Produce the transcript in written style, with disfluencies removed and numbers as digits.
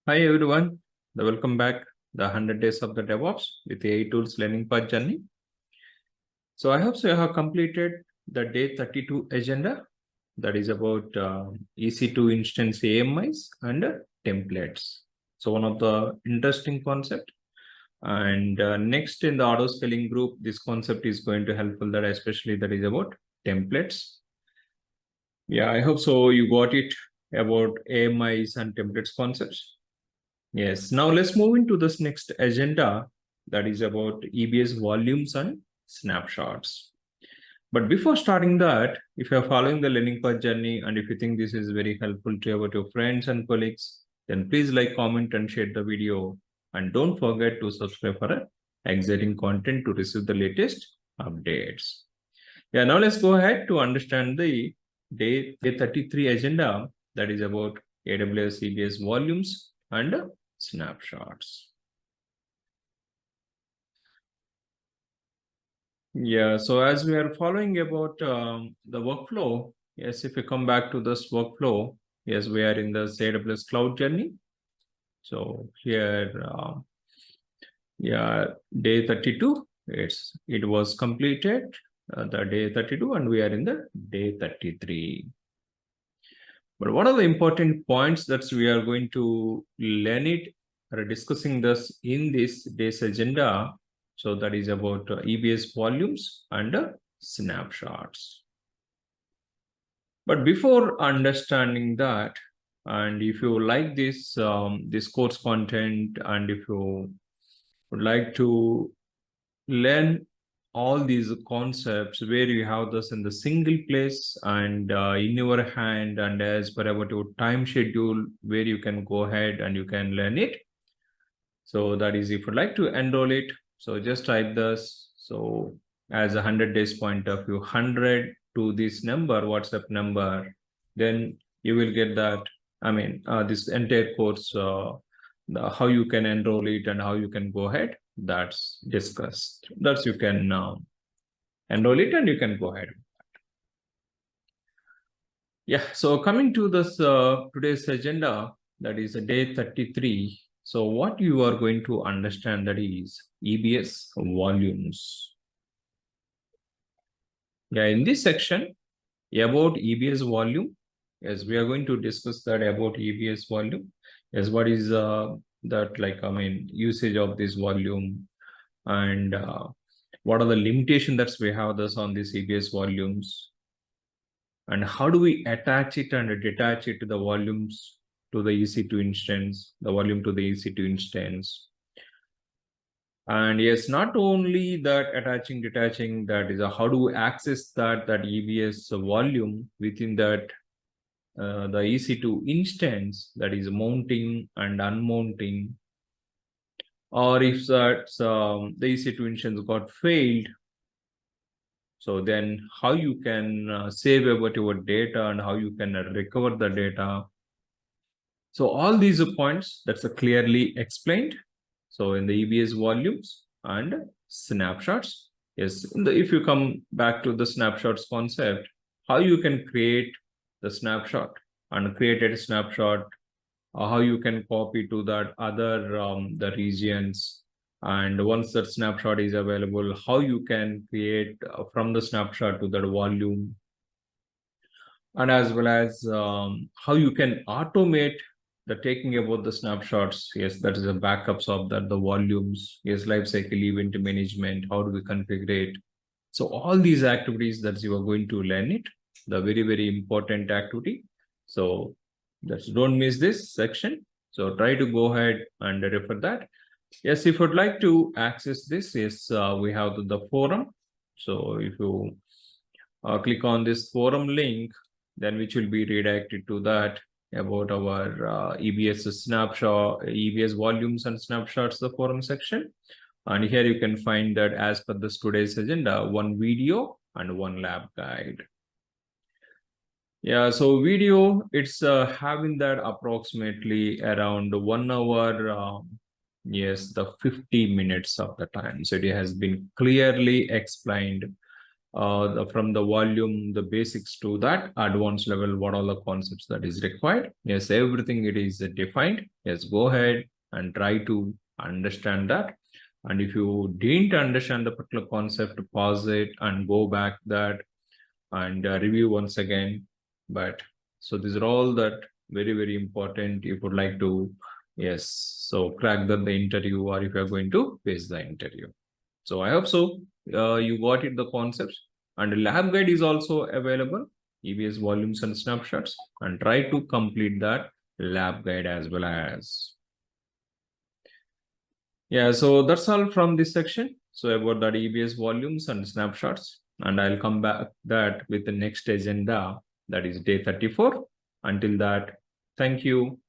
Hi everyone, welcome back the 100 days of the DevOps with AI tools learning path journey. So I hope so you have completed the day 32 agenda that is about EC2 instance AMIs and templates. So one of the interesting concept. And next in the auto scaling group, this concept is going to helpful that especially that is about templates. Yeah, I hope so you got it about AMIs and templates concepts. Yes, now let's move into this next agenda that is about EBS volumes and snapshots. But before starting that, if you're following the learning path journey and if you think this is very helpful to your friends and colleagues, then please like, comment and share the video. And don't forget to subscribe for exciting content to receive the latest updates. Yeah, now let's go ahead to understand the day 33 agenda that is about AWS EBS volumes and snapshots. Yeah, so as we are following about the workflow, yes, if you come back to this workflow, yes, we are in the AWS cloud journey. So here, yeah, day 32, it was completed, the day 32, and we are in the day 33. But what are the important points that we are going to learn it or discussing this in this day's agenda? So that is about EBS volumes and snapshots. But before understanding that, and if you like this this course content, and if you would like to learn all these concepts where you have this in the single place and in your hand and as per about your time schedule where you can go ahead and you can learn it. So that is if you'd like to enroll it, so just type this. So as 100 days point of view, 100 to this number, WhatsApp number, then you will get that. I mean, this entire course, how you can enroll it and how you can go ahead, that's discussed. That's you can enroll it and you can go ahead. Yeah, so coming to this today's agenda, that is day 33. So what you are going to understand that is EBS volumes. Yeah, in this section about EBS volume, yes, we are going to discuss that about EBS volume. Yes, what is that like, I mean, usage of this volume and what are the limitations that we have this on these EBS volumes and how do we attach it and detach it to the volumes to the EC2 instance, the volume to the EC2 instance. And yes, not only that attaching, detaching, that is how do we access that EBS volume within that the EC2 instance, that is mounting and unmounting, or if that the EC2 instance got failed, so then how you can save about your data and how you can recover the data. So all these points that's clearly explained. So in the EBS volumes and snapshots, yes, if you come back to the snapshots concept, how you can create the snapshot and created a snapshot, how you can copy to that other the regions, and once that snapshot is available, how you can create from the snapshot to that volume, and as well as how you can automate the taking about the snapshots. Yes, that is the backups of that, the volumes. Yes, lifecycle event management, how do we configure it? So all these activities that you are going to learn it, the very, very important activity. So that's, don't miss this section. So try to go ahead and refer that. Yes, if you'd like to access this, yes, we have the forum. So if you click on this forum link, then which will be redirected to that about our EBS snapshot, EBS volumes and snapshots, the forum section. And here you can find that as per this today's agenda, one video and one lab guide. Yeah, so video, it's having that approximately around 1 hour, yes, the 50 minutes of the time. So it has been clearly explained from the volume, the basics to that advanced level, what are the concepts that is required. Yes, everything it is defined. Yes, go ahead and try to understand that. And if you didn't understand the particular concept, pause it and go back that and review once again. But so these are all that very, very important if you would like to, yes, so crack the interview, or if you're going to face the interview. So I hope so you got it, the concepts. And lab guide is also available, EBS volumes and snapshots, and try to complete that lab guide as well as. Yeah, so that's all from this section. So about that EBS volumes and snapshots, and I'll come back that with the next agenda, that is day 34. Until that, thank you.